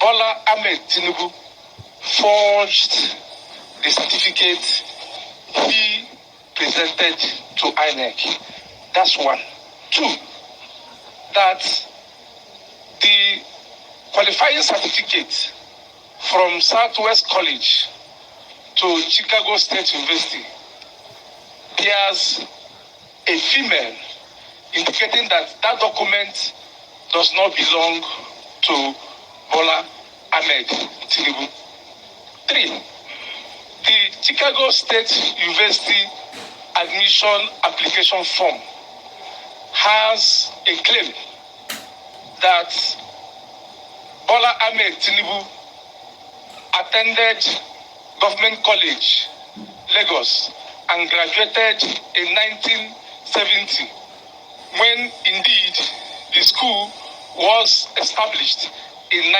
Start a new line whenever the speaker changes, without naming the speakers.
Bola Ahmed Tinubu forged the certificate he presented to INEC. That's one. Two, that the qualifying certificate from Southwest College to Chicago State University bears a female, indicating that that document does not belong to Bola Ahmed Tinubu. Three, the Chicago State University admission application form has a claim that Bola Ahmed Tinubu attended Government College, Lagos, and graduated in 1970, when indeed the school was established in